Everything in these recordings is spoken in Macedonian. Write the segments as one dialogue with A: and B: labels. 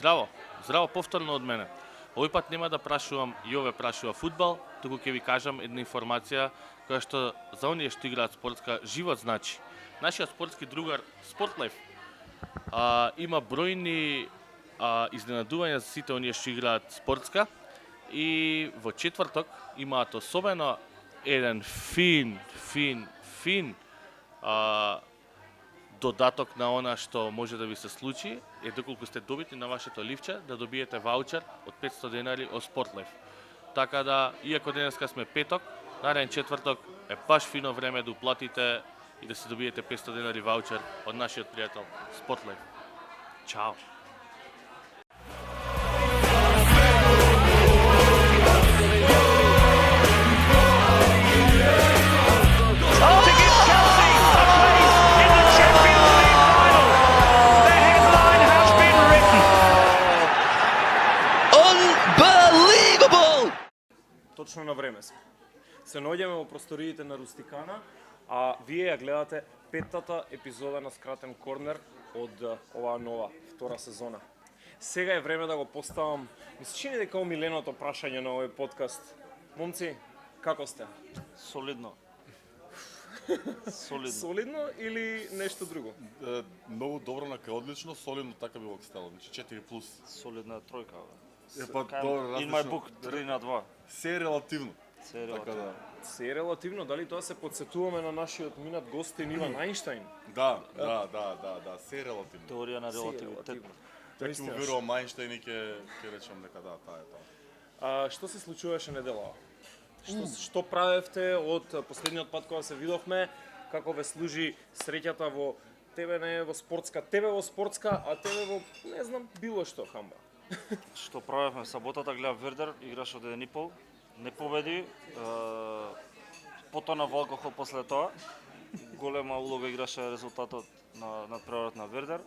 A: Здраво, здраво повторно од мене. Овој пат нема да прашувам Јове прашува фудбал, туку ќе ви кажам една информација која што за оние што играат спортска живот значи. Нашиот спортски другар Спортлайф има бројни изненадувања за сите оние што играат спортска и во четврток имаат особено еден фин додаток на она што може да ви се случи е доколку сте добитни на вашето ливче да добиете ваучер од 500 денари од Спортлайф. Така да, иако денеска сме петок, нареден четврток е баш фино време да уплатите и да си добиете 500 денари ваучер од нашиот пријател Спортлайф. Чао!
B: Точно на време сме. Се наоѓаме во просториите на Рустикана, а вие ја гледате петтата епизода на Скратен корнер од оваа нова втора сезона. Сега е време да го поставам, ми се чини дека омиленото прашање на овој подкаст. Момци, како сте?
C: Солидно.
B: Солидно или нешто друго?
D: Многу добро на кај одлично, солидно така би го ставил. Значи 4+.
C: Солидна е тројка.
D: Добро,
C: In my book 3/2.
D: Се е релативно.
C: Се е
D: Така
C: релативно.
D: да.
B: Се е релативно, дали тоа се подсетуваме на нашиот минат гостин Иван Ајнштајн?
D: Да, се е релативно.
C: Теорија на
B: Се е
C: релативитет.
B: релативно.
D: Така ќе му верувам Ајнштајн и ќе речам дека да, таа е тоа.
B: Што се случуваше неделава? Што правевте од последниот пат кога се видовме? Како ве служи среќата во тебе не во спортска, а тебе во не знам било што хамба.
C: Што правевме саботата, гледав Вердер, играш од 1,5, не победи, потона во алкохол после тоа. Голема улога играше резултатот на надпреварот на Вердер.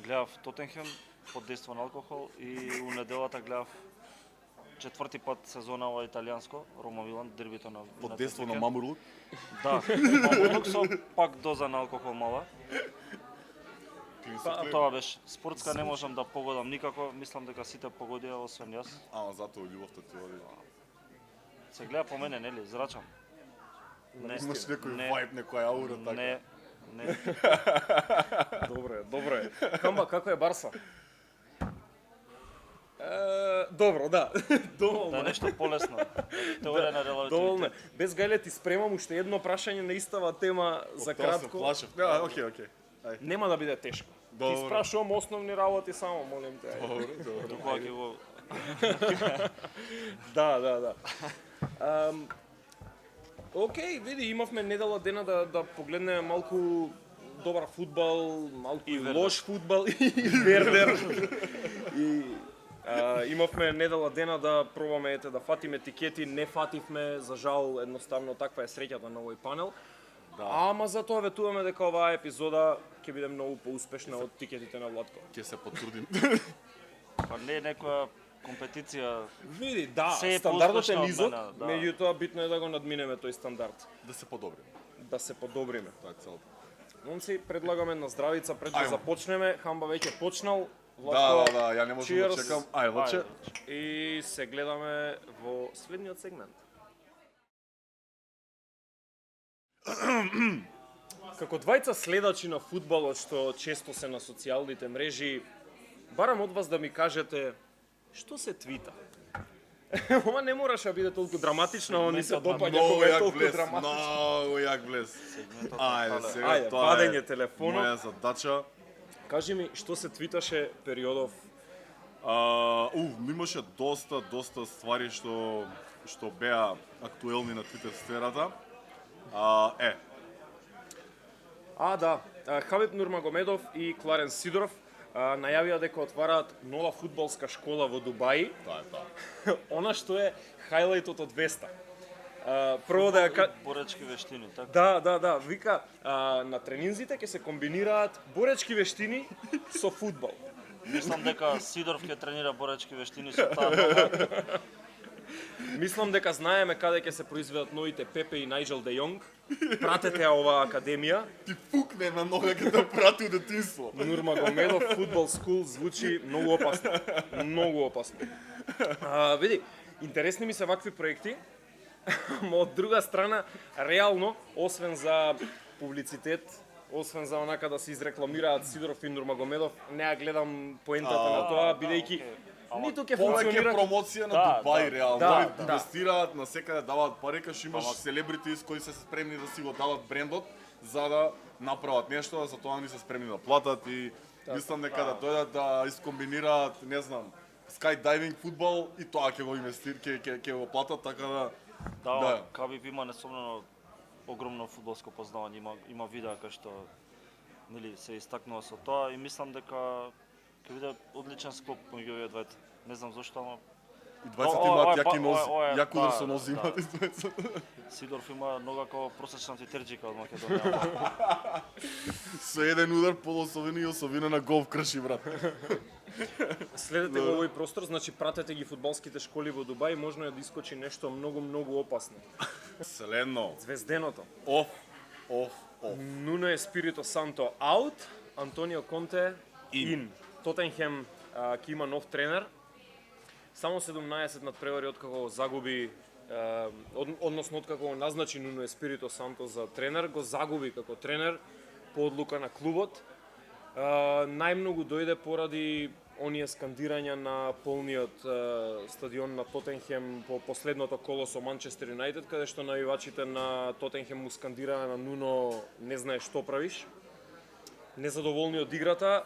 C: Гледав Тотенхем под дејство на алкохол и у неделата гледав четврти пат сезона ова италијанско, Рома Милан, дербито на
D: Под дејство на Мамурлук.
C: Да, Мамурлук со пак доза на алкохол мала. Тоа беше. Спортска не можам да погодам никако, мислам дека сите погодија освен јас.
D: Ама затоа љубовта ти оди.
C: Се гледа по мене, нели, зрачам. Не,
D: Имаш некој
C: не,
D: вајб, некоја аура така.
C: не.
B: Добре. Хамба, како е Барса? Добро, да. Доволно.
C: Да, нешто полесно. Теорија на
B: Доволно.
C: релативитет.
B: Без гајле ти спремам уште едно прашање на истава тема за кратко.
D: Окей.
B: Нема да биде тешко. Ти
D: Добро.
B: спрашувам основни работи само, молим те.
D: Добро.
C: Кога ќе го
B: Да. Океј, види, имавме недела дена да погледнеме малку добар фудбал, малку
C: И Вердер.
B: лош фудбал и Вердер. И имавме недела дена да пробаме да фатиме тикети, не фативме, за жал, едноставно таква е среќата на овој панел.
D: Да.
B: Ама затоа ветуваме дека оваа епизода ќе биде многу поуспешна од тикетите на Владко.
D: Ќе се потрудим.
C: па не е некоја компетиција.
B: Види, да,
C: Се е
B: стандардот е
C: поуспешна од
B: низок,
C: мене, да.
B: меѓутоа битно е да го надминеме тој стандард,
D: Да се подобри.
B: да се подобриме.
D: Тоа е целта.
B: Момци, предлагаме на здравица пред да
D: Ајмо.
B: започнеме. Хамба веќе почнал.
D: Да, ја не можам да
B: cheers.
D: чекам. Ај, лаче.
B: И се гледаме во следниот сегмент. Како двајца следачи на фудбалот што често се на социјалните мрежи, барам од вас да ми кажете што се твита. Ова не мораше да биде толку драматично, но ни се допаѓа
D: Многу
B: кога е
D: јак
B: толку
D: блес,
B: драматично.
D: многу јак блес. Ајде, сега
B: Ајде,
D: тоа
B: вадење
D: е
B: телефонот.
D: моја задача.
B: Кажи ми што се твиташе периодов.
D: Имаше доста ствари што беа актуелни на Твитер сферата.
B: Да, Хабиб Нурмагомедов и Кларен Сидоров најавија дека отвараат нова фудбалска школа во Дубај.
D: Тоа е тоа.
B: Она што е хајлајтот од Веста. Прво да ја
C: боречки вештини, така?
B: Да, вика на тренинзите ќе се комбинираат боречки вештини со фудбал.
C: Мислам дека Сидоров ќе тренира боречки вештини со таа нога.
B: Мислам дека знаеме каде ќе се произведат новите Пепе и Најджел Де Јонг. Пратете ја оваа академија.
D: Ти фукне на нога ќе те прати у детинство.
B: Нурмагомедов фудбал скул звучи многу опасно. Многу опасно. Види, интересни ми се вакви проекти, но од друга страна, реално, освен за публицитет, освен за онака да се изрекламираат Сидоров и Нурмагомедов, не ја гледам поентата на тоа, бидејќи ниту ќе
D: Повеќе
B: функционира.
D: промоција на
C: Да,
D: Дубај,
C: да,
D: реално.
B: да,
D: Они
B: да.
D: инвестираат на секаде, даваат пари, кај што имаш селебритис кои се спремни да си го дадат брендот за да направат нешто, за тоа они се спремни да платат и мислам дека да дојдат да искомбинираат, не знам, скайдайвинг фудбал и тоа ќе го ќе го платат, така да
C: Да, Кабиб има несомнено огромно фудбалско познавање, има видеа кај што нели се истакнува со тоа и мислам дека ќе биде одличен склоп меѓу овие двајца. Не знам зошто, ама
D: и двајцата имаат јаки нози,
C: ова е-
D: јак удар со
C: да,
D: нози
C: да.
D: имаат и двајцата.
C: Сидоров има нога како просечна титерџика од Македонија.
D: Со еден удар полосовина и осовина на гол крши, брат.
B: Следете во овој простор, значи пратете ги фудбалските школи во Дубај, можно е да искочи нешто многу опасно.
D: Следно.
B: Звезденото.
D: Оф.
B: Нуно Еспирито Санто аут, Антонио Конте ин. Тотенхем ќе има нов тренер. Само 17 надпревари откако го загуби, односно откако го назначи Нуно Еспирито Санто за тренер, го загуби како тренер по одлука на клубот. Најмногу дојде поради оние скандирања на полниот стадион на Тотенхем по последното коло со Манчестер Юнајтед, каде што навивачите на Тотенхем му скандираа на Нуно не знае што правиш. Незадоволни од играта,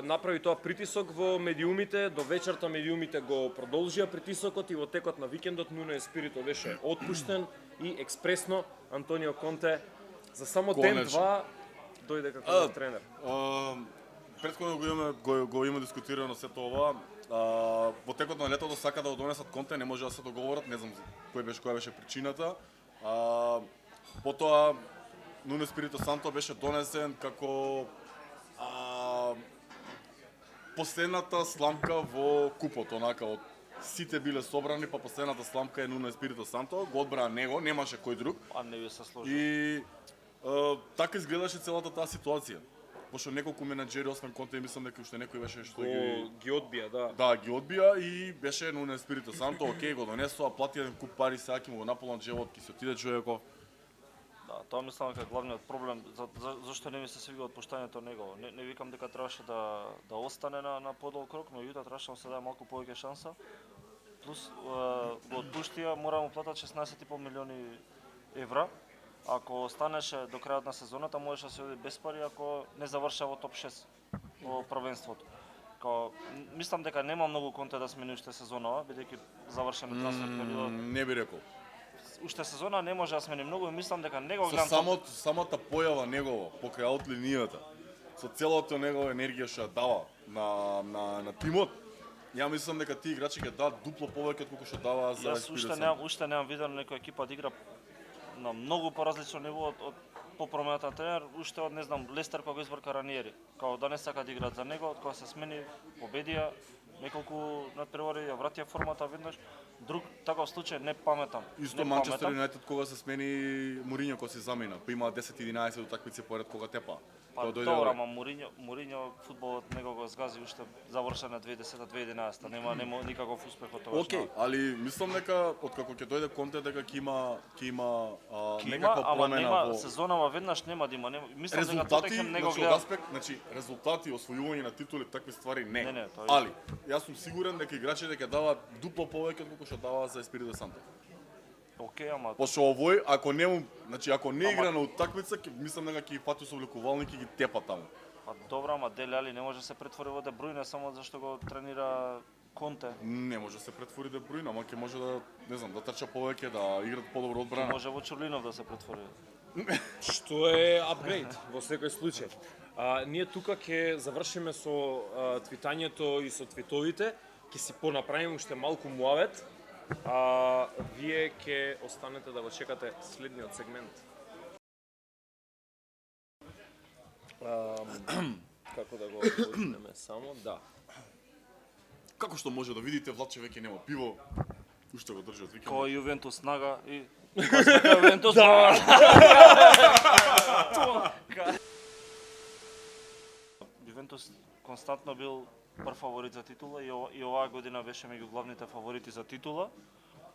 B: направи тоа притисок во медиумите, до вечерта медиумите го продолжија притисокот и во текот на викендот Нуно Еспирито беше отпуштен и експресно Антонио Конте за само ден-два дојде како нов тренер.
D: Претходно го има дискутирано сето ова. Во текот на летото сака да го донесат Конте, не може да се договорат, не знам која беше причината. Потоа Нуно Еспирито Санто беше донесен како последната сламка во купот, онака од сите биле собрани, па последната сламка е Нуно Еспирито Санто, го одбраа него, немаше кој друг.
C: А не ви се сложи.
D: И така изгледаше целата таа ситуација. Пошто неколку менаџери, освен Конте, мислам дека уште некој беше што
B: Ги одбија, да.
D: Да, ги одбија и беше Нуно Еспирито Санто, окей, го донесоа, плати еден куп пари, сега ќе му го наполнат живот, ќе се отиде човеков.
C: Да, тоа мислам дека главниот проблем зашто не ми се свига отпуштањето негово. Не викам дека требаше да остане на подол крок, меѓутоа требаше да се даде малку повеќе шанса. Плюс го отпуштија, мора да му платат 16,5 милиони евра. Ако останеше до крајот на сезоната, можеше да се оди без пари ако не заврши во топ 6 во првенството. Мислам дека нема многу Конте да смени уште сезонава, бидејќи завршен трансфер периодот.
D: Не би рекол.
C: Уште сезона не може да смени многу и мислам дека него
D: Со
C: гледам
D: самата појава негово покрај аут линијата, со целото негова енергија што ја дава на тимот, ја мислам дека тие играчи ќе дадат дупло повеќе од колку што дава за
C: Јас уште немам видено некоја екипа да игра на многу поразлично ниво од по промената на тренер, уште од не знам Лестер кога го избрка Раниери, као да не сака да играат за него, кога се смени, победија, неколку надпревари, ја вратија формата веднаш. Друг таков случај не паметам.
D: Исто Манчестер Юнајтед кога се смени Мориньо кога се замина, па има 10-11 утакмици поред кога тепа.
C: Па добро, ама Мориньо фудбалот него го згази уште завршен на 2010-2011, нема никаков успех од тогаш.
D: Океј, али мислам дека откако ќе дојде Конте дека ќе има
C: Има,
D: некаква
C: ама
D: промена
C: нема
D: во
C: сезонава веднаш нема да има. Мислам дека
D: резултати,
C: Тотенхем него
D: значи од
C: гледа.
D: аспект, значи резултати, освојување на титули, такви ствари не.
C: Не, тоа е
D: Али јас сум сигурен дека играчите ќе даваат дупло повеќе од колку што дава за Еспирито Санто.
C: Океј, ама
D: Пошто овој, ако не игра на утакмица, мислам дека ќе ги фати со облекувалник и ги тепа таму.
C: па добро, ама Деле Али не може да се претвори во Де Брујне само зашто го тренира Конте.
D: Не може да се претвори Де Брујне, ама ќе може да, не знам, да трча повеќе, да играат подобро одбрана.
C: Може во Чурлинов да се претвори.
B: Што е апгрейд во секој случај. Ние тука ќе завршиме со твитањето и со твитовите, ќе си понаправиме уште малку муавет, вие ќе останете да го чекате следниот сегмент. Како да го отвориме само, да.
D: Како што може да видите, Владче веќе нема пиво. Уште го држи од викенд.
C: Кој Јувентус снага и Јувентус Јувентус константно бил прв фаворит за титула и оваа година беше меѓу главните фаворити за титула.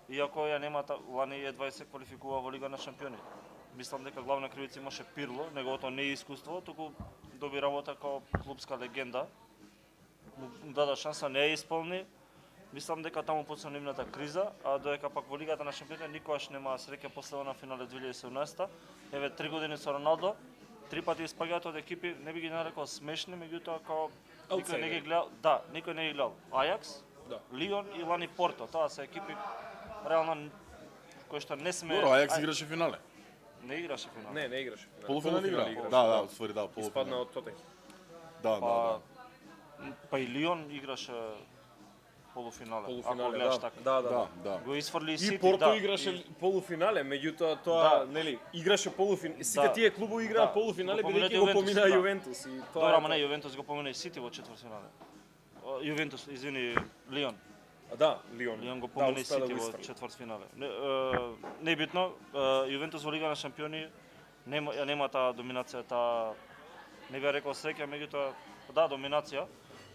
C: Иако ја нема лани едва се квалификува во Лига на шампиони. Мислам дека главна кривица имаше Пирло, неговото неискуство, туку доби работа како клубска легенда. Му даде шанса, не ја исполни. Мислам дека таму почна нивната криза, а додека пак во Лигата на шампионите никогаш нема среќа после на финале 2017. Еве 3 години со Роналдо, 3 пати испаѓаат од екипи, не би ги нарекол смешни, меѓутоа како никој не ги гледал, да, никој не ги гледал. Ајакс,
B: Да.
C: Лион и Лани Порто, тоа се екипи реално кои што не сме.
D: Добро, Ајакс играше финале.
C: Не играше финал.
B: Не играше.
D: Полуфинал игра.
B: играше.
D: Да, уствари да,
B: Испадна
D: полуфинал.
B: од Тотенхем.
D: Да, да.
C: Па и Лион играше полуфинале.
B: Полуфинале,
C: Ако гледаш
B: да.
C: така.
D: Да, да.
C: Го исфрли и
B: И
C: Сити,
B: Порто
C: да.
B: играше полуфинале, меѓутоа тоа,
C: Да.
B: нели, играше полуфинале. Сите
C: Да.
B: тие клубови играат
C: Да.
B: полуфинале
C: Го
B: бидејќи
C: поминате
B: го
C: Јувентус,
B: помина
C: да.
B: Јувентус и тоа.
C: Добро, ама не, Јувентус го помина и Сити во четвртфинале. Јувентус, извини, Лион.
B: Да, Лион.
C: Лион го помина и
B: успеа
C: Сити
B: го
C: во
B: исфрли.
C: четвртфинале. Небитно, Јувентус во Лига на шампиони нема таа доминација, таа не би ја рекол среќа, меѓутоа да, доминација.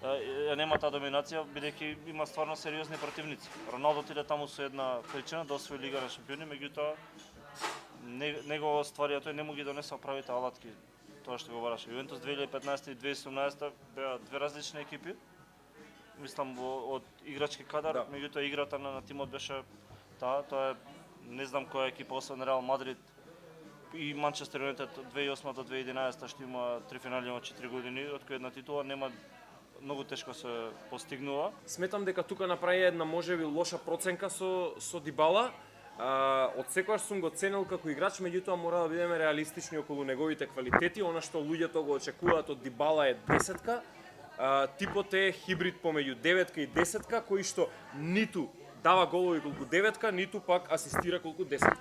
C: Ја нема таа доминација бидејќи има стварно сериозни противници. Роналдо отиде таму со една причина да освои Лига на шампиони, меѓутоа него остварија тој не му ги донесува правите алатки. Тоа што го бараше. Јувентус 2015 и 2018 беа две различни екипи. Мислам од играчки кадар,
B: Да.
C: меѓутоа играта на тимот беше тоа е не знам која екипа освен Реал Мадрид и Манчестер Юнайтед 2008 до 2011 што има 3 финали во 4 години, од кои една титула нема многу тешко се постигнува.
B: Сметам дека тука направи една можеби лоша проценка со Дибала. Од секогаш сум го ценел како играч, меѓутоа мора да бидеме реалистични околу неговите квалитети. Она што луѓето го очекуваат од Дибала е десетка. Типот е хибрид помеѓу деветка и десетка, кој што ниту дава голови колку деветка, ниту пак асистира колку десетка.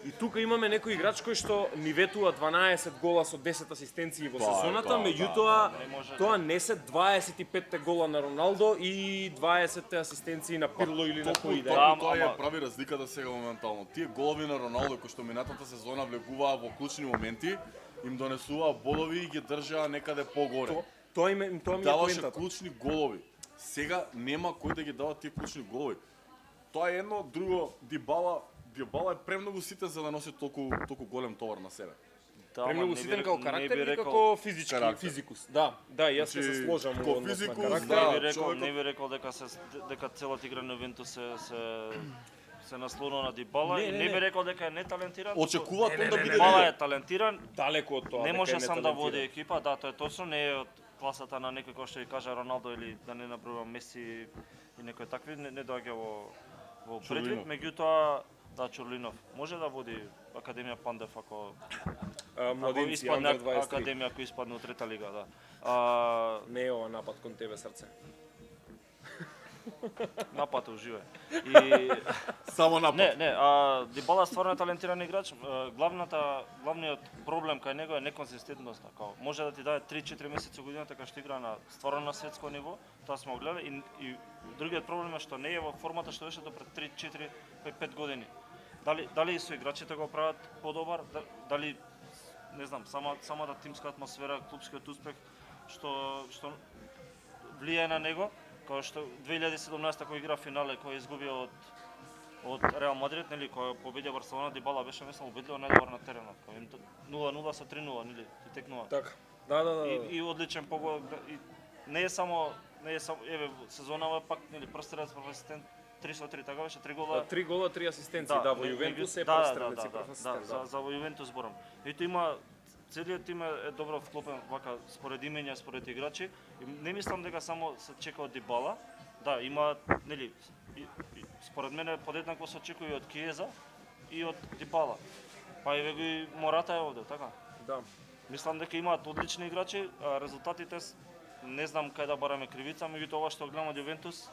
B: И тука имаме некој играч кој што ни ветува 12 гола со 10 асистенции во сезоната, меѓутоа
C: не може
B: тоа не се 25 гола на Роналдо и 20 асистенции на Пирло или на кој да е.
C: Да,
D: Тоа ја
C: ама-
D: прави разликата сега моментално. Тие голови на Роналдо кои што минатата сезона влегуваа во клучни моменти, им донесуваа бодови и ги држаа некаде погоре.
B: Тоа ми е
D: Даваше
B: поентата.
D: клучни голови. Сега нема кој да ги дава тие клучни голови. Тоа е едно, друго, Дибала е премногу ситен за да носи толку голем товар на себе.
C: Да, ама
B: Премногу
C: не би
B: ситен
C: рек-
B: како
C: не
B: карактер
C: би
B: или
C: рекол-
B: како физички
D: Карактер.
B: физикус. Да, јас ќе се
D: Значи,
B: сложам
D: како
B: во однос на
D: физикус,
B: карактер.
D: да.
C: Не би рекол,
D: човекот-
C: не би рекол дека целата игра на Ювентус се наслонува на Дибала и не би рекол дека е неталентиран.
D: Очекуваат он да биде
C: Дибала
D: лидер.
C: е талентиран,
B: Далеко од тоа.
C: не
B: дека
C: може
B: е
C: сам да
B: неталентиран.
C: води екипа, да, тоа е точно, не е од класата на некој кој што ќе каже Роналдо или да не набројувам Меси и некои такви, не доаѓа во предвид,
D: Чурлинов.
C: меѓутоа да, Чурлинов може да води Академија Пандев ако
B: Младинци,
C: испадне
B: Under 23.
C: Академија ако испадне од трета лига, да.
B: Не е ова напад кон тебе, срце.
C: Напад уживе. И
D: Само напад.
C: Не, Дибала стварно е талентиран играч. Главниот проблем кај него е неконзистентноста. Као може да ти даде 3-4 месеци годината кога што игра на стварно на светско ниво, тоа сме го гледали и другиот проблем е што не е во формата што беше до пред 3-4 5 години. Дали со играчите го прават подобар, дали не знам, самата тимска атмосфера, клупскиот успех што влијае на него, као што 2017 кога игра финале, кој изгуби од Реал Мадрид, нели, кој победија Барселона, Дибала беше мислам убедливо најдобар на теренот. 0-0 со 3-0, нели, ти текнува.
B: Така. Да.
C: И одличен погод, не е само еве сезонава пак нели првстрелец асистент 3-3, така беше 3 гола.
B: 3 гола, 3 асистенции, да, во Јувентус е првстрелец и прв асистент.
C: За во Јувентус зборам. Ето има целиот тим е добро вклопен вака според имења, според играчи. И не мислам дека само се чека од Дибала. Да, има нели според мене подеднакво се очекува и од Киеза и од Дибала. Па еве го и Мората е овде, така.
B: Да.
C: Мислам дека имаат одлични играчи, а резултатите не знам кај да бараме кривица, меѓутоа ова што гледам од Јувентус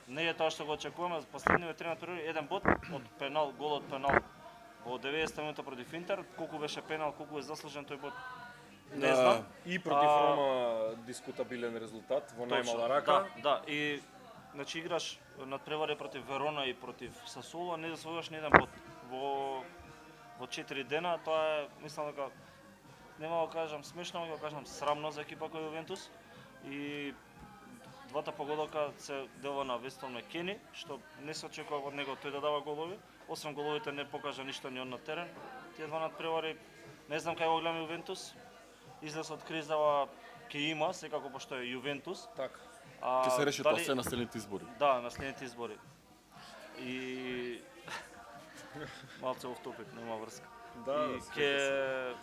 C: не е тоа што го очекуваме. Последниот тренер еден бод од пенал, гол од пенал во 90 минута против Интер, колку беше пенал, колку е заслужен тој бод. Не знам.
B: И против Рома дискутабилен резултат во најмала рака.
C: Да, и значи играш надпревари против Верона и против Сасуоло, не засвојуваш ни еден бод во 4 дена. Тоа е, мислам дека нема да кажам смешно, ќе кажам срамно за екипа кој Јувентус. И двата погодока се делува на Вестон Макени, што не се очекува од него тој да дава голови. Освен головите не покажа ништо ни он на терен. Тие два надпревари, не знам кај го гледам Јувентус. Излез од кризава ќе има, секако пошто е Јувентус.
B: Така.
D: Ќе се реши тоа се на следните избори.
C: Да, на следните избори. И малце оф топик, нема врска.
B: Да,
C: и ќе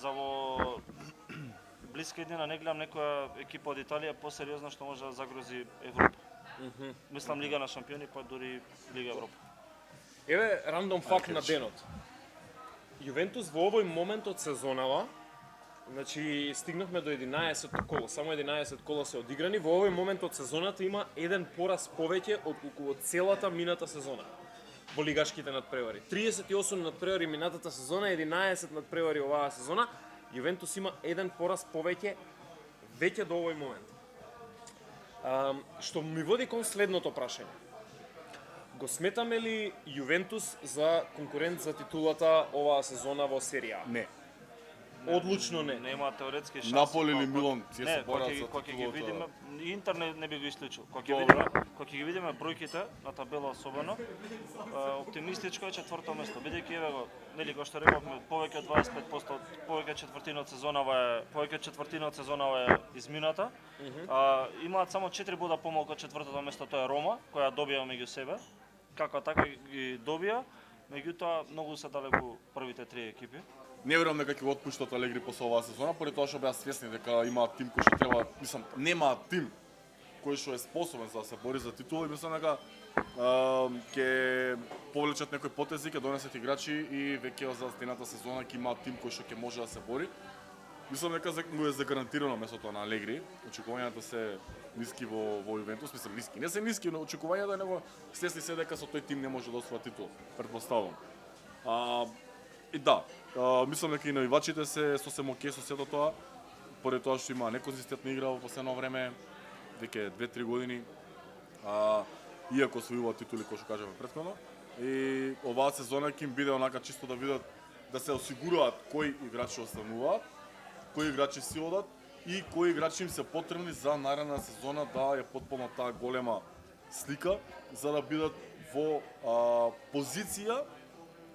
C: за во блиска иднина не гледам некоја екипа од Италија посериозна што може да загрози Европа. Мислам Лига на шампиони, па дури Лига Европа.
B: Еве рандом факт на денот. Јувентус во овој момент од сезонава, значи стигнахме до 11-то коло, само 11 кола се одиграни, во овој момент од сезоната има еден пораз повеќе отколку од целата мината сезона во лигашките надпревари. 38 надпревари минатата сезона, 11 надпревари оваа сезона. Јувентус има еден пораз повеќе веќе до овој момент. Што ми води кон следното прашање. Го сметаме ли Јувентус за конкурент за титулата оваа сезона во серија?
D: Не.
B: Одлучно не.
C: Нема теоретски шанси.
D: Наполи или Милан ќе се
C: Не,
D: борат за
C: кога ќе ги видиме,
D: титулата.
C: Интер не би го исклучил. Кога
D: Добро.
C: ќе ги видиме бројките на табела особено, оптимистичко е четврто место, бидејќи еве го, нели кој што рековме, повеќе од 25%, повеќе четвртина од сезонава е измината. Имаат само 4 бода помалку од четвртото место, тоа е Рома, која добија меѓу себе. Како така ги добија, меѓутоа многу се далеку првите 3 екипи.
D: Не верувам дека ќе го отпуштат Алегри после оваа сезона, поради тоа што беа свесни дека имаат тим кој што треба, мислам, немаат тим кој што е способен за да се бори за титула и мислам дека ќе повлечат некои потези, ќе донесат играчи и веќе за следната сезона ќе имаат тим кој што ќе може да се бори. Мислам дека му е загарантирано местото на Алегри. Очекувањата се ниски во Јувентус, мислам ниски. Не се ниски, но очекувањата него свесни се дека со тој тим не може да освои титул, претпоставувам. И да, мислам дека и навивачите се сосем окей со сето тоа, поради тоа што има неконзистентна игра во последно време, веќе 2-3 години, иако освојуваат титули кои што кажаме претходно. И оваа сезона ќе им биде онака чисто да видат, да се осигураат кои играчи остануваат, кои играчи си одат и кои играчи им се потребни за наредна сезона да ја потполнат таа голема слика, за да бидат во позиција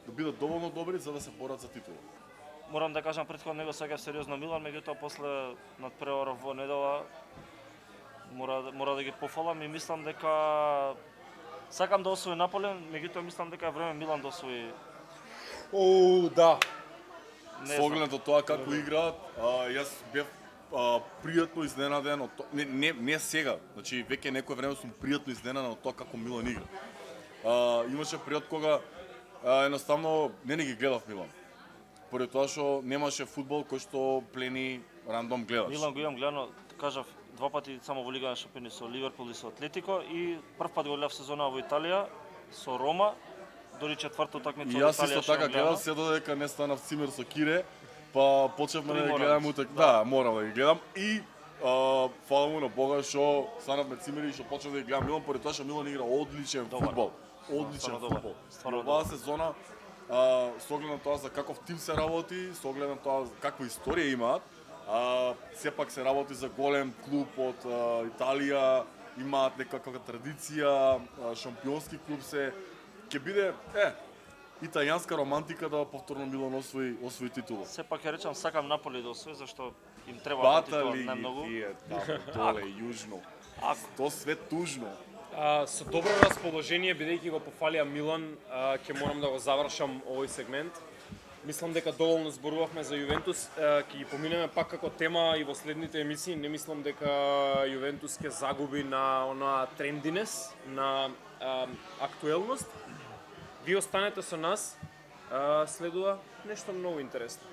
D: да бидат доволно добри за да се борат за титула.
C: Морам да кажам претходно него сега сериозно Милан, меѓутоа после надпревара во недела мора да ги пофалам и мислам дека сакам да освои Наполи, меѓутоа мислам дека е време Милан да освои.
B: Да.
D: Со оглед на тоа како играат, јас бев пријатно изненаден од тоа, не сега, значи веќе некое време сум пријатно изненаден од тоа како Милан игра. Имаше период кога едноставно не ги гледав Милан. Поради тоа што немаше фудбал кој што плени рандом гледаш.
C: Милан го имам гледано, кажав, 2 пати само во Лига на шампиони со Ливерпул и со Атлетико и прв пат го гледав сезона во Италија со Рома, дори четврта утакмица
D: И
C: во
D: јас
C: Италија
D: исто така гледав се додека не станав цимер со Кире, па почнавме да ги гледам утак. Да, морам да ги гледам и фала му на Бога што станавме цимери и што почнав да ги гледам Милан, поради тоа што Милан игра одличен фудбал. Одличен фудбал. Оваа сезона со оглед на тоа за каков тим се работи, со оглед на тоа каква историја имаат, сепак се работи за голем клуб од Италија, имаат некаква традиција, шампионски клуб се, ќе биде италијанска романтика да повторно Милан освои титула.
C: Сепак ја речам сакам Наполи да освои зашто им треба титула најмногу.
D: Тие таму доле јужно. Тоа све тужно.
B: Со добро расположение, бидејќи го пофалија Милан, ќе морам да го завршам овој сегмент. Мислам дека доволно зборувавме за Јувентус, ќе ги поминеме пак како тема и во следните емисии. Не мислам дека Јувентус ќе загуби на онаа трендинес, на актуелност. Ви останете со нас, следува нешто многу интересно.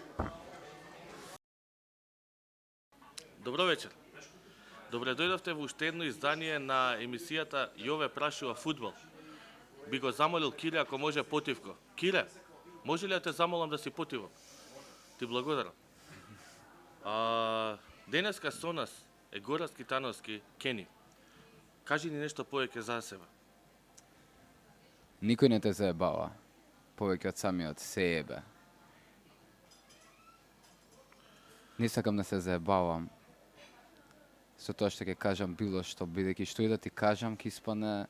A: Добро вечер. Добре дојдовте во уште едно издание на емисијата Јове прашува фудбал. Би го замолил Кире ако може потивко. Кире, може ли да те замолам да си потивам? Ти благодарам. Денеска со нас е Гора Скитановски, Кени. Кажи ни нешто повеќе за себе.
E: Никој не те заебава. Повеќе од самиот се ебе. Не сакам да се заебавам. Со тоа што ќе кажам било што, бидејќи што и да ти кажам, ќе испадне...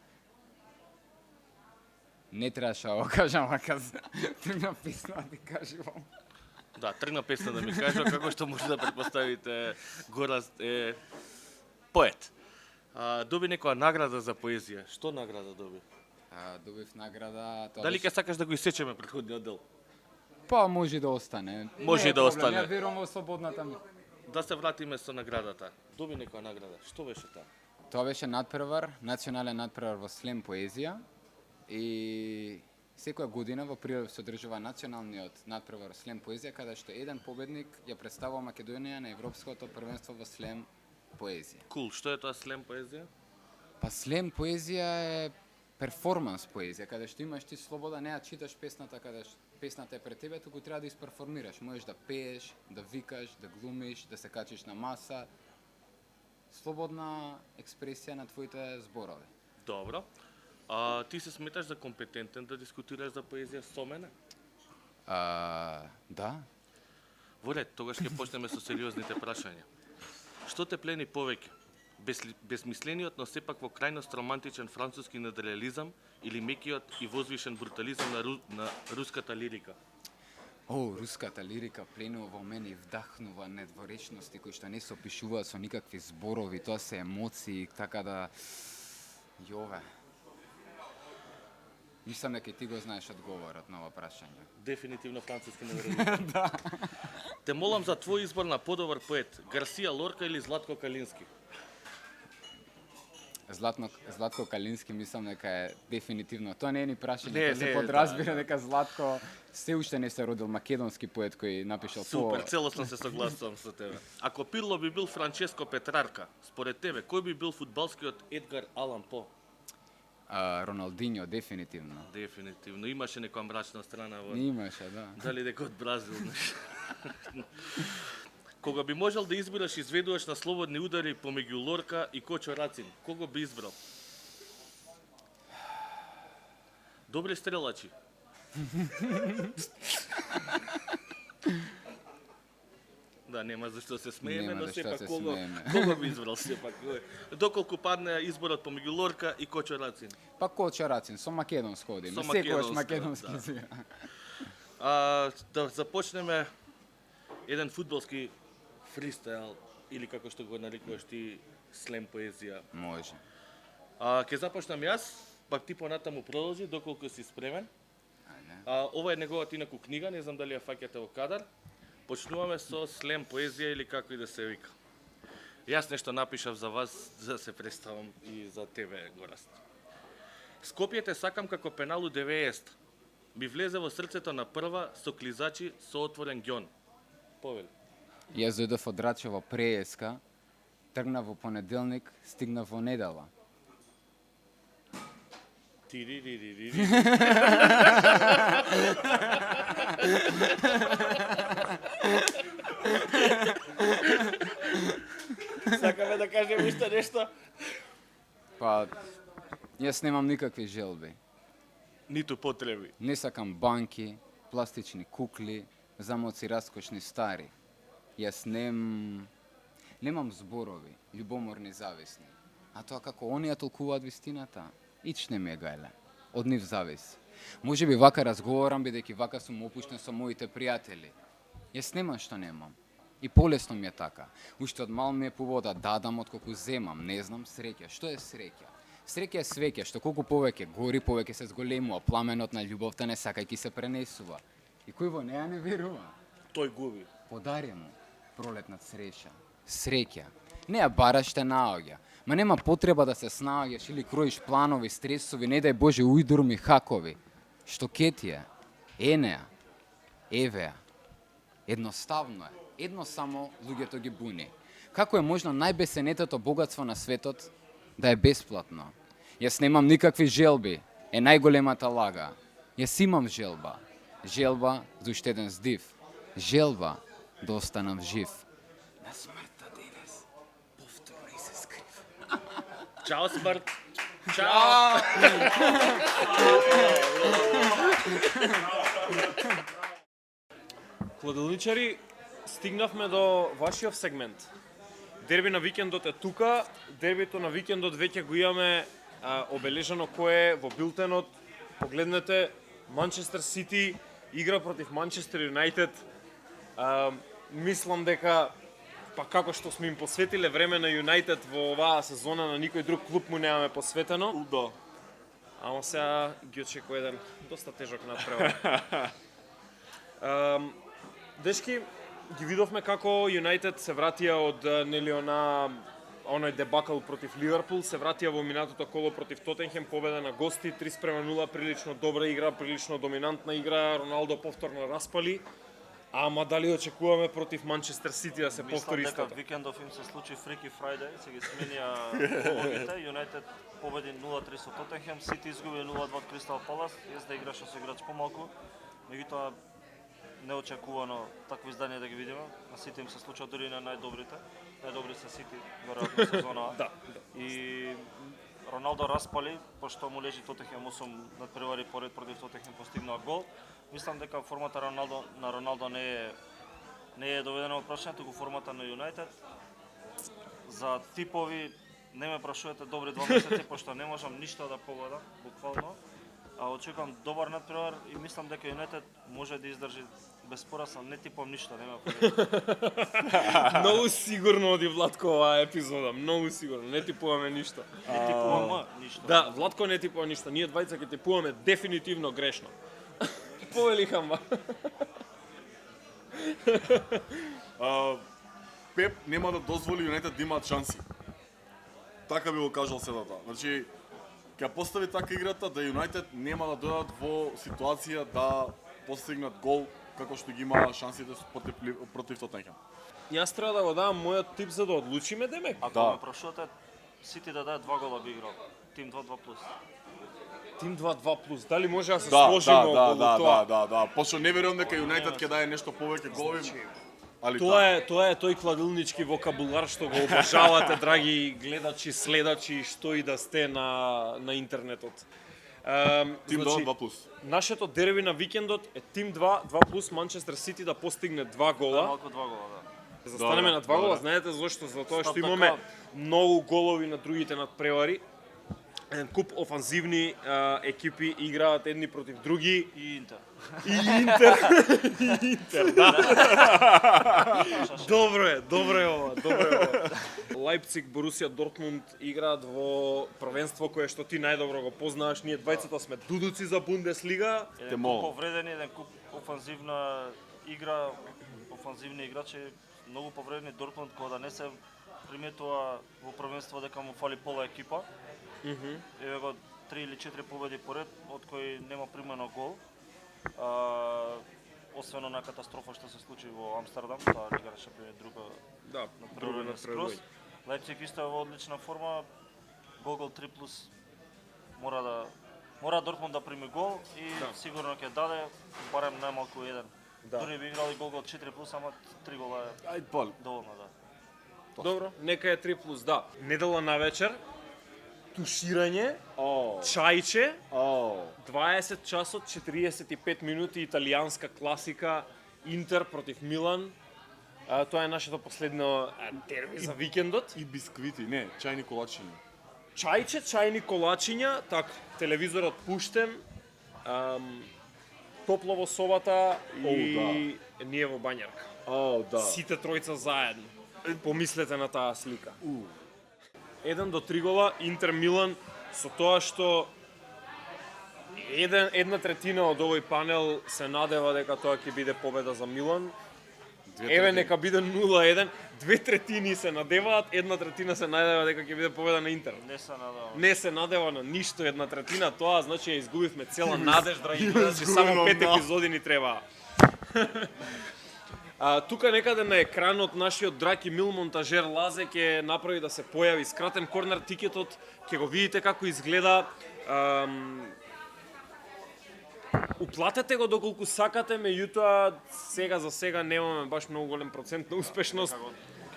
E: Не требаше да го кажам, ака тргна песна да ти кажувам.
A: Да, тргна песна да ми кажа, како што може да предпоставите, Гораст е поет. Доби некоја награда за поезија. Што награда доби?
E: Добив награда...
A: Дали ќе сакаш да го исечеме претходниот дел?
E: Па, може и да остане.
A: Може
E: Не
A: и
E: е
A: да
E: проблем,
A: остане.
E: Ја верувам во слободната ми.
A: Да се вратиме со наградата. Доби некоја награда. Што беше таа?
E: Тоа беше надпревар, национален надпревар во слем поезија и секоја година во Прилеп се одржува националниот надпревар во слем поезија, каде што еден победник ја представува Македонија на Европското првенство во слем поезија.
A: Кул, што е тоа слем поезија?
E: Па слем поезија е перформанс поезија, каде што имаш ти слобода, не ја читаш песната каде што песната е пред тебе, туку треба да исперформираш. Можеш да пееш, да викаш, да глумиш, да се качиш на маса. Слободна експресија на твоите зборови.
A: Добро. Ти се сметаш за компетентен да дискутираш за поезија со мене?
E: Да.
A: Во ред, тогаш ќе почнеме со сериозните прашања. Што те плени повеќе? Безмислениот, но сепак во крајност романтичен француски надреализам или мекиот и возвишен брутализам на руската лирика?
E: Руската лирика пленува во мене и вдахнува недворечности кои што не се опишуваат со никакви зборови, тоа се емоции, така да... Јове. Мислам дека и ти го знаеш одговорот на ова прашање.
A: Дефинитивно француски надреализам. Да. Те молам за твој избор на подобар поет, Гарсија Лорка или Златко Калински?
E: Златко Калински мислам дека е дефинитивно. Тоа не е ни прашање,
A: Не,
E: тоа се
A: не,
E: подразбира дека Златко се уште не се родил македонски поет кој напишал
A: Супер, целосно се согласувам со тебе. Ако Пирло би бил Франческо Петрарка, според тебе, кој би бил фудбалскиот Едгар Алан По?
E: Роналдиньо, дефинитивно.
A: Дефинитивно. Имаше некоја мрачна страна во...
E: Имаше, да.
A: Дали дека од Бразил, знаеш. Кога би можел да избираш изведуваш на слободни удари помеѓу Лорка и Кочо Рацин, кого би избрал? Добри стрелачи. Да, нема зашто се смееме,
E: Нема
A: но
E: зашто
A: сепак
E: се
A: кого
E: смееме.
A: би избрал сепак? Доколку падне изборот помеѓу Лорка и Кочо Рацин.
E: Па Кочо Рацин, со македонско одиме.
A: Со
E: Секојаш
A: македонско,
E: македонски
A: да.
E: звира.
A: Да започнеме еден фудбалски фристайл или како што го нарекуваш ти слем поезија.
E: Може.
A: Ќе започнам јас, пак ти понатаму продолжи доколку си спремен.
E: Ајде.
A: Ова е неговата инаку книга, не знам дали ја фаќате во кадар. Почнуваме со слем поезија или како и да се вика. Јас нешто напишав за вас, за да се представам и за тебе, Гораст. Скопје те сакам како пеналу 90. Ми влезе во срцето на прва со клизачи со отворен ѓон. Повели.
E: Јас дојдов од Рачево прееска, тргна во понеделник, стигна во недела.
A: Тиририририри. Сакаме да кажеме уште нешто?
E: Па, јас немам никакви желби.
A: Ниту потреби.
E: Не сакам банки, пластични кукли, замоци раскошни стари. Јас немам зборови, љубоморни зависни. А тоа како они ја толкуваат вистината, ич не ме е гајле. Од нив зависи. Може би вака разговарам, бидејќи вака сум опуштен со моите пријатели. Јас немам што немам. И полесно ми е така. Уште од мал ми е побоа да дадам отколку земам. Не знам, среќа. Што е среќа? Среќа е свеќе, што колку повеќе гори, повеќе се зголемува, пламенот на љубовта не сакајќи се пренесува. И кој во неа не верува?
A: Тој губи.
E: Подари му пролетна среќа. Среќа. Не ја бараш те наоѓа. Ма нема потреба да се снаоѓаш или кроиш планови, стресови, не дај Боже ујдурми хакови. Што ке ти е? Енеа. Евеа. Едноставно е. Едно само луѓето ги буни. Како е можно најбесенетото богатство на светот да е бесплатно? Јас немам никакви желби. Е најголемата лага. Јас имам желба. Желба за уште еден здив. Желба да останам жив. На смртта денес повторно и се скрив.
A: Чао, смрт!
B: Чао! Хладилничари, стигнавме до вашиот сегмент. Дерби на викендот е тука, дербито на викендот веќе го имаме обележано кој е во билтенот. Погледнете, Манчестер Сити игра против Манчестер Юнайтед. Мислам дека па како што сме им посветиле време на Юнайтед во оваа сезона, на никој друг клуб му немаме посветено.
D: Да.
B: Ама сега ги очекува еден доста тежок надпревар. Дешки, ги видовме како Юнайтед се вратија од нели оној дебакл против Ливерпул, се вратија во минатото коло против Тотенхем, победа на гости, 3:0, прилично добра игра, прилично доминантна игра, Роналдо повторно распали. Ама дали очекуваме против Манчестер Сити да се повтори
C: Мислам
B: истото?
C: дека викендов им се случи Freaky Friday, се ги сменија улогите. Юнайтед победи 0-3 со Тотенхем, Сити изгуби 0-2 од Кристал Палас, да играше со играч помалку. Меѓутоа неочекувано такво издание да ги видиме. На Сити им се случува дури на најдобрите. Најдобри се Сити веројатно сезона.
B: Да.
C: И Роналдо распали, пошто му лежи Тотенхем 8 надпревари поред против Тотенхем постигнаа гол. Мислам дека формата на Роналдо не е доведена во прашање, туку формата на Юнайтед. За типови не ме прашувате добри 2 месеци, пошто не можам ништо да погодам, буквално. Очекувам добар надпревар и мислам дека Юнайтед може да издржи без пораз, не типам ништо, нема проблем.
B: Многу сигурно оди Владко оваа епизода, многу сигурно, не типуваме ништо.
C: Не типувам ништо.
B: Да, Владко не типува ништо, ние двајца ќе типуваме дефинитивно грешно. Повели Хамба.
D: Пеп нема да дозволи Юнайтед да имаат шанси. Така би го кажал седата. Значи, ќе постави така играта да Юнайтед нема да дојдат во ситуација да постигнат гол како што ги има шансите против Тотенхем.
B: Јас треба да го дадам мојот тип за да одлучиме, демек.
C: Ако
D: Да.
C: ме прашувате, Сити да даде 2 гола би играл. Тим 2-2+.
B: Тим 2-2+, дали може да се сложиме околу тоа?
D: Да. Пошто не верувам дека Юнайтед ќе даде нешто повеќе голови. Али
B: Тоа е тој кладилнички вокабулар што го обожавате, драги гледачи, следачи, што и да сте на интернетот.
D: Тим
B: Значи,
D: 2+.
B: нашето дерби на викендот е Тим 2+, Манчестер Сити да постигне 2 гола.
C: Малку 2 гола, да.
B: Застанеме на 2 гола, знаете зошто? Затоа што имаме многу голови на другите надпревари. Еден куп офанзивни екипи играат едни против други.
C: И Интер.
B: И Интер, да. Добро е ова. Лајпциг, Борусија Дортмунд играат во првенство кое што ти најдобро го познаеш. Ние двајцата сме дудуци за Бундеслига.
C: Еден куп повредени, еден куп офанзивна игра, офанзивни играчи, многу повредени. Дортмунд кога да не се приметува во првенство дека му фали пола екипа. Еве го 3 или 4 победи поред, од кои нема примено гол. Освен на катастрофа што се случи во Амстердам, таа играше при друга
B: Да,
C: надпреварна скроз. Лајпциг исто е во одлична форма. Гол 3+. Мора Дортмунд да прими гол и сигурно ќе даде барем најмалку еден.
B: Да.
C: Дури би играли гол 4+, ама 3 гола е
D: Ајде пал.
C: доволно, да.
B: Добро, нека е 3+, да. Недела на вечер, туширање, чајче, 20 часот 45 минути италијанска класика Интер против Милан. Тоа е нашето последно дерби за викендот.
D: И бисквити, не, чајни колачиња.
B: Чајче, чајни колачиња, так, телевизорот пуштен, топло во собата и ние во бањарка.
D: Да.
B: Сите тројца заедно. Помислете на таа слика. 1-3 гола, Интер Милан, со тоа што една третина од овој панел се надева дека тоа ќе биде победа за Милан. Еве нека биде 0-1, 2/3 се надеваат, 1/3 се надева дека ќе биде победа на Интер.
C: Не се надевам.
B: Не се надева на ништо 1/3, тоа значи ја изгубивме цела надеж, драги гледачи, само 5 епизоди ни требаа. Тука некаде на екранот нашиот драг Емил монтажер Лазе ќе направи да се појави скратен корнер тикетот, ќе го видите како изгледа. Уплатете го доколку сакате, меѓутоа сега за сега немаме баш многу голем процент на успешност.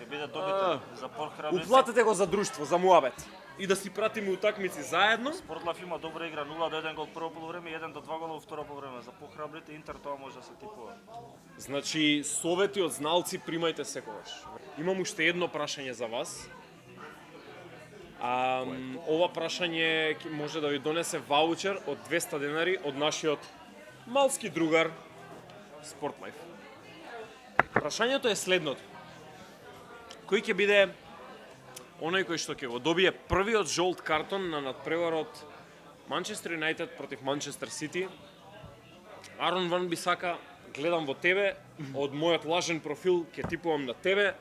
C: Ќе биде добитен за похрабрите.
B: Уплатете го за друштво, за муабет. и да си пратиме утакмици заедно.
C: Спортлав има добра игра, 0-1 гол прво полувреме, 1-2 гола во второ полувреме. За похрабрите Интер тоа може да се типува.
B: Значи, совети од зналци примајте секогаш. Имам уште едно прашање за вас. Ова прашање може да ви донесе ваучер од 200 денари од нашиот малски другар Sportlife. Прашањето е следното. Кој ќе биде оној кој што ќе го добие првиот жолт картон на надпреварот Манчестер Юнайтед против Манчестер Сити? Арон Ван Бисака, гледам во тебе, од мојот лажен профил ќе типувам на тебе,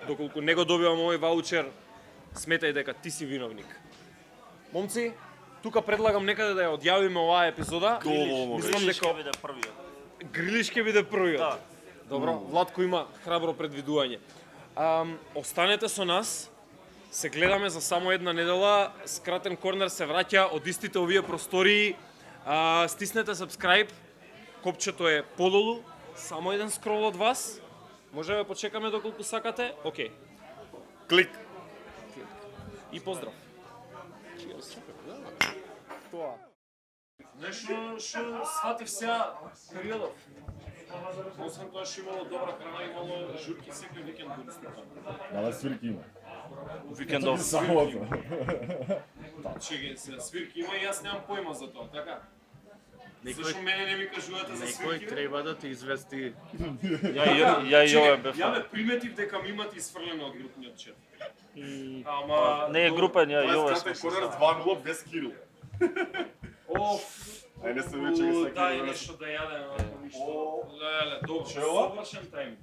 B: доколку не го добивам овој ваучер, сметај дека ти си виновник. Момци, тука предлагам некаде да ја одјавиме оваа епизода. Мислам
C: Грилиш
B: дека
C: ќе биде првиот.
B: Грилиш ќе биде првиот.
C: Да.
B: Добро, Владко има храбро предвидување. Останете со нас. Се гледаме за само една недела. Скратен корнер се враќа од истите овие простории. Стиснете subscribe. Копчето е подолу. Само еден скрол од вас. Може да почекаме доколку сакате. Океј.
D: Клик.
B: И поздрав. Тоа. Нешто што сфатив сега периодов. Освен тоа што имало добра храна, имало журки секој викенд во Рустикана.
D: Дава свирки има.
C: Викендов.
D: Само
B: Чеки, се свирки има и јас немам појма за тоа, така? Зашо мене не ми кажувате за
A: Некој
B: свирки?
A: треба да те извести.
C: Ја и овој бев.
B: Ја ме приметив дека ми имате исфрлено од групниот чет. Ама...
C: Не е групен, ја и овој
D: Скратен
C: сме.
D: корнер 2-0 без Кирил.
B: Оф!
D: Ај не се вече ги сакам.
B: Дај нешто да јадем, ако ништо. Леле, добро,
D: Чела?
B: совршен тајм.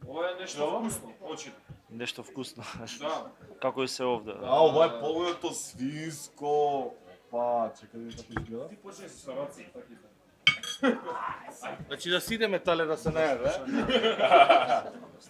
B: Ова е нешто вкусно, очите.
C: Нешто вкусно.
B: Да.
C: Како и се овде.
D: Ова е полното свинско. Па, чекај да како изгледа.
B: Ти почни со раци, така.
A: Значи да си идеме тале да се најде.